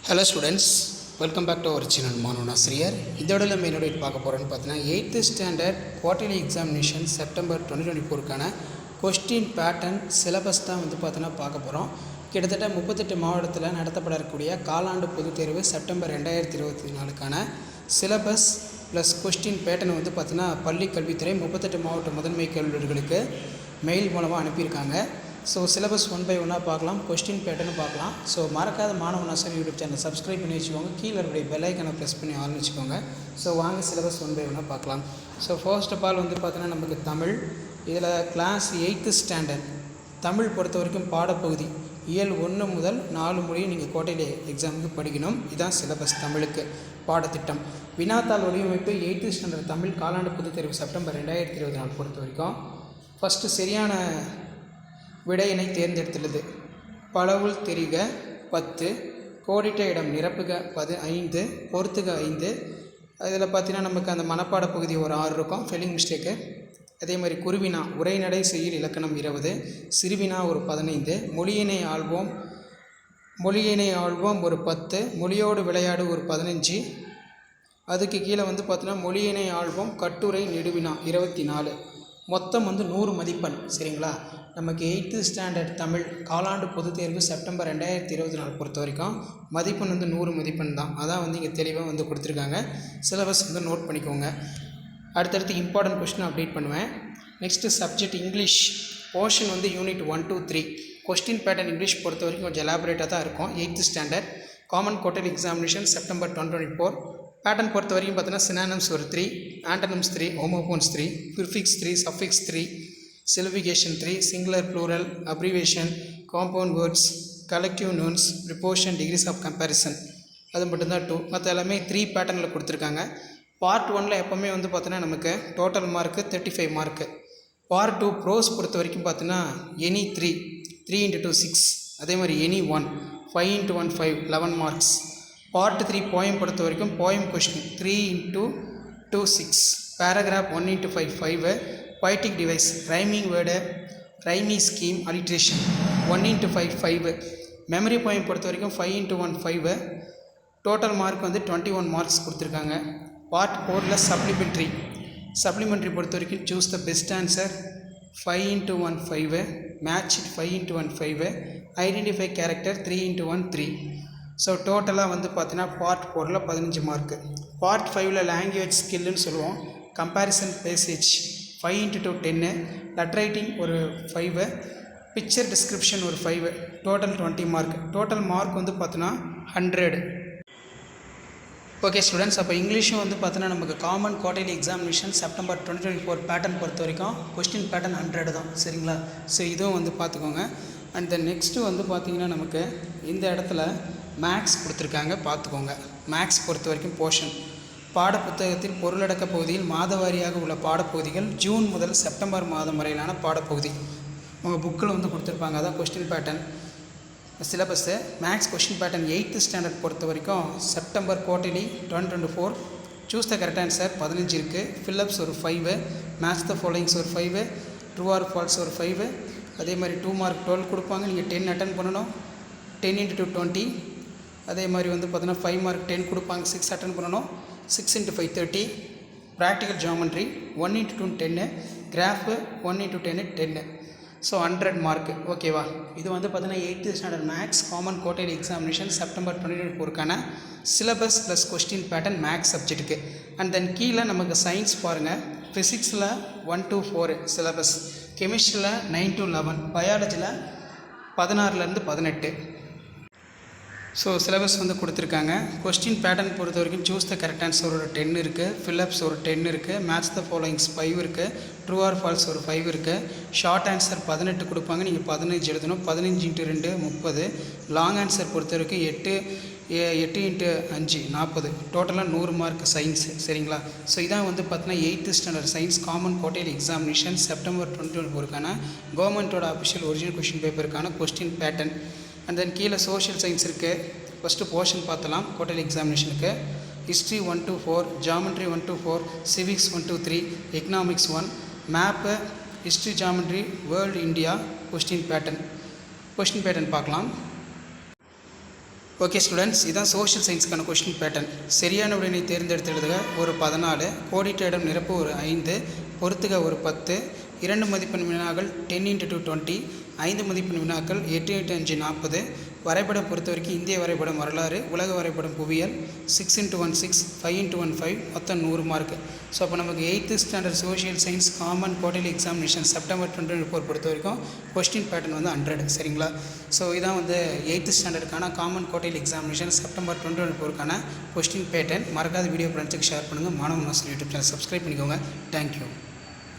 Hello students, welcome back to our channel மாணவன் ஆசிரியர். இதோட நம்ம என்னோட பார்க்க போகிறோன்னு பார்த்தீங்கன்னா 8th standard quarterly examination September 2024க்கான கொஸ்டின் பேட்டர்ன் சிலபஸ் தான் பார்த்தீங்கன்னா பார்க்க போகிறோம். கிட்டத்தட்ட 38 மாவட்டத்தில் நடத்தப்படக்கூடிய காலாண்டு பொதுத் தேர்வு செப்டம்பர் 2024க்கான சிலபஸ் ப்ளஸ் கொஸ்டின் பேட்டர்ன் பார்த்தீங்கன்னா பள்ளி கல்வித்துறை 38 மாவட்ட முதன்மை கல்வியாளர்களுக்கு மெயில் மூலமாக அனுப்பியிருக்காங்க. ஸோ சிலபஸ் 1 by 1 பார்க்கலாம், கொஸ்டின் பேட்டர்னு பார்க்கலாம். ஸோ மறக்காத மாணவன் ஆசிரியர் யூடியூப் சேனல் சப்ஸ்கிரைப் பண்ணி வச்சுக்கோங்க, கீழே இருக்கிற பெல் ஐக்கனை ப்ரெஸ் பண்ணி ஆன் வச்சுக்கோங்க. ஸோ வாங்க சிலபஸ் 1 by 1 பார்க்கலாம். ஸோ ஃபர்ஸ்ட் ஆஃப் ஆல் பார்த்தீங்கன்னா நமக்கு தமிழ், இதில் கிளாஸ் 8th ஸ்டாண்டர்ட் தமிழ் பொறுத்த வரைக்கும் பாடப்பகுதி இயல் 1 முதல் 4 முடியும் நீங்கள் குவார்டர்லி எக்ஸாமுக்கு படிக்கணும். இதுதான் சிலபஸ் தமிழுக்கு பாடத்திட்டம். வினாத்தாள் வடிவமைப்பு 8th ஸ்டாண்டர்ட் தமிழ் காலாண்டு பொதுத் தேர்வு செப்டம்பர் 2024 பொறுத்த வரைக்கும் ஃபஸ்ட்டு சரியான விடையினை தேர்ந்தெடுத்துள்ளது. பலவுள் தெரிக 10, கோடிட்ட இடம் நிரப்புக 15, பொறுத்துக 5. அதில் பார்த்தீங்கன்னா நமக்கு அந்த மனப்பாட பகுதி ஒரு 6 இருக்கும், ஸ்பெல்லிங் மிஸ்டேக்கு. அதே மாதிரி குருவினா உரைநடை செய்யுள் இலக்கணம் 20, சிறுவினா ஒரு 15, மொழியினை ஆள்வோம் ஒரு 10, மொழியோடு விளையாடு ஒரு 15. அதுக்கு கீழே பார்த்தீங்கன்னா மொழியினை ஆள்வோம் கட்டுரை நெடுவினா 24. மொத்தம் 100 மதிப்பெண். சரிங்களா? நமக்கு 8th ஸ்டாண்டர்ட் தமிழ் காலாண்டு பொதுத் தேர்வு செப்டம்பர் 2024 பொறுத்த வரைக்கும் மதிப்பெண் 100 மதிப்பெண் தான். அதான் இங்கே தெளிவாக கொடுத்துருக்காங்க. சிலபஸ் நோட் பண்ணிக்கோங்க. அடுத்தடுத்து இம்பார்ட்டன்ட் கொஸ்டின் அப்டேட் பண்ணுவேன். Next subject English portion unit 1 to 3 question pattern English பொறுத்த வரைக்கும் கொஞ்சம் எலாபரேட்டாக தான் இருக்கும். 8th standard common quarterly examination September 2024 pattern பொறுத்த வரைக்கும் பார்த்தீங்கன்னா சினானிம்ஸ் ஒரு 3, antonyms 3, homophones 3, prefix 3, suffix 3, syllabication 3, singular plural, abbreviation, compound words, collective nouns, preposition, degrees of comparison, அது மட்டும்தான் 2. மற்ற எல்லாமே 3 பேட்டர்னில் கொடுத்துருக்காங்க. பார்ட் 1ல் எப்போவுமே பார்த்தீங்கன்னா நமக்கு total mark 35 mark. Part 2 prose பொறுத்த வரைக்கும் பார்த்தீங்கன்னா எனி 3 into 2 6, அதே மாதிரி any 1 5 into 1 5 11 marks. Part 3 poem பொறுத்த வரைக்கும் poem question 3 into 2 6, paragraph 1 into 5 5, poetic device rhyming word, rhyme scheme, alliteration 1 into 5 5. Memory poem பொறுத்த வரைக்கும் 5 into 1 5. டோட்டல் மார்க் 21 மார்க்ஸ் கொடுத்துருக்காங்க. பார்ட் 4ல் சப்ளிமெண்ட்ரி பொறுத்த வரைக்கும் choose the best answer 5 into 1 5, match 5 into 1 5, identify character 3 into 1 3. So டோட்டலாக பார்த்தீங்கன்னா part 4ல் 15 mark. Part 5ல் language ஸ்கில்லுன்னு சொல்லுவோம். Comparison passage 5 into 2 10, letter writing ஒரு 5, பிக்சர் டிஸ்கிரிப்ஷன் ஒரு 5, டோட்டல் 20 மார்க். டோட்டல் மார்க் பார்த்தீங்கன்னா 100. ஓகே ஸ்டூடெண்ட்ஸ், அப்போ இங்கிலீஷும் பார்த்தீங்கன்னா நமக்கு common quarterly examination September 2024 pattern பொறுத்த வரைக்கும் கொஸ்டின் பேட்டர்ன் 100 தான். சரிங்களா? ஸோ இதுவும் பார்த்துக்கோங்க. அண்ட் தென் நெக்ஸ்ட்டு பார்த்தீங்கன்னா நமக்கு இந்த இடத்துல மேக்ஸ் கொடுத்துருக்காங்க, பார்த்துக்கோங்க. மேக்ஸ் பொறுத்த வரைக்கும் போர்ஷன் பாடப்புத்தகத்தில் பொருளடக்க பகுதியில் மாதவாரியாக உள்ள பாடப்பகுதிகள் ஜூன் முதல் செப்டம்பர் மாதம் வரையிலான பாடப்பகுதி உங்கள் புக்கில் கொடுத்துருப்பாங்க. அதான் question pattern syllabus. Maths question pattern 8th standard பொறுத்த வரைக்கும் September quarterly 2024 choose the correct answer 15 இருக்குது. ஃபில்லப்ஸ் ஒரு 5, மேட்ச் த ஃபாலோயிங்ஸ் ஒரு 5, ட்ரூ ஆர் ஃபால்ஸ் ஒரு 5. அதே மாதிரி 2 மார்க் 12 கொடுப்பாங்க, நீங்கள் 10 அட்டன் பண்ணணும். 10 into 2 20. அதே மாதிரி பார்த்தீங்கன்னா 5 மார்க் 10 கொடுப்பாங்க, 6 அட்டன் பண்ணணும். 6 into 5 30. Practical geometry 1 into 2 10, graph 1 into 10 10. So 100 mark. ஓகேவா? இது பார்த்தீங்கன்னா 8th standard maths common quarterly examination September 2024க்கான syllabus plus question pattern maths சப்ஜெக்ட்டுக்கு. அண்ட் தென் கீழே நமக்கு சயின்ஸ் பாருங்கள். ஃபிசிக்ஸில் 1 to 4 சிலபஸ், கெமிஸ்ட்ரியில் 9 to 11, பயாலஜியில் 16லேருந்து 18. ஸோ சிலபஸ் கொடுத்துருக்காங்க. கொஸ்டின் பேட்டர்ன் பொறுத்த வரைக்கும் சூஸ் த கரெக்ட் ஆன்சர் ஒரு 10 இருக்குது, ஃபில்லப்ஸ் ஒரு 10 இருக்குது, மேட்ச் த ஃபாலோயிங்ஸ் 5 இருக்குது, ட்ரூ ஆர் ஃபால்ஸ் ஒரு 5 இருக்குது, ஷார்ட் ஆன்சர் 18 கொடுப்பாங்க, நீங்கள் 15 எழுதணும். 15 into 2 30, லாங் ஆன்சர் பொறுத்த வரைக்கும் 8 into 5 40, டோட்டலாக 100 மார்க் சயின்ஸு. சரிங்களா? ஸோ இதான் பார்த்தீங்கன்னா 8th standard science common quarterly examination September 2024க்கான கவர்மெண்ட்டோட அஃபிஷியல் ஒரிஜினல் கொஸ்டின் பேப்பருக்கான கொஸ்டின் பேட்டர்ன். அண்ட் தென் கீழே சோஷியல் சயின்ஸ் இருக்குது. ஃபஸ்ட்டு போர்ஷன் பார்த்தலாம் குவார்டர்லி எக்ஸாமினேஷனுக்கு. History 1 to 4, geometry 1 to 4, civics 1 to 3, economics 1, map, history, geometry, world, India, question pattern பார்க்கலாம். Okay students, இதான் social சயின்ஸ்க்கான கொஸ்டின் பேட்டர்ன். சரியான விடையினை தேர்ந்தெடுத்து எழுதுக ஒரு 14, கோடிட்ட இடம் நிரப்பு ஒரு 5, பொறுத்துக ஒரு 10, 2 மதிப்பெண் வினாக்கள் 10 × 2 20, 5 மதிப்பெண் வினாக்கள் 8 × 5 40, வரைபடம் பொறுத்த வரைக்கும் இந்திய வரைபடம் வரலாறு, உலக வரைபடம் புவியியல் 6 × 1 6, 5 × 1 5, மொத்தம் 100 மார்க். ஸோ அப்போ நமக்கு 8th standard social science common quarterly examination September 2024 பொறுத்த வரைக்கும் கொஸ்டின் பேட்டர்ன் வந்து 100. சரிங்களா? ஸோ இதான் வந்து 8th ஸ்டாண்டர்டுக்கான காமன் குவார்டர்லி எக்ஸாமினேஷன் செப்டம்பர் 2024க்கான கொஸ்டின் பேட்டர்ன். மறக்காத வீடியோ ஃப்ரெண்ட்ஸுக்கு ஷேர் பண்ணுங்கள். மாணவன் மாஸ்டர் யூடியூப் சேனல் சப்ஸ்கிரைப் பண்ணிக்கோங்க. தேங்க்யூ.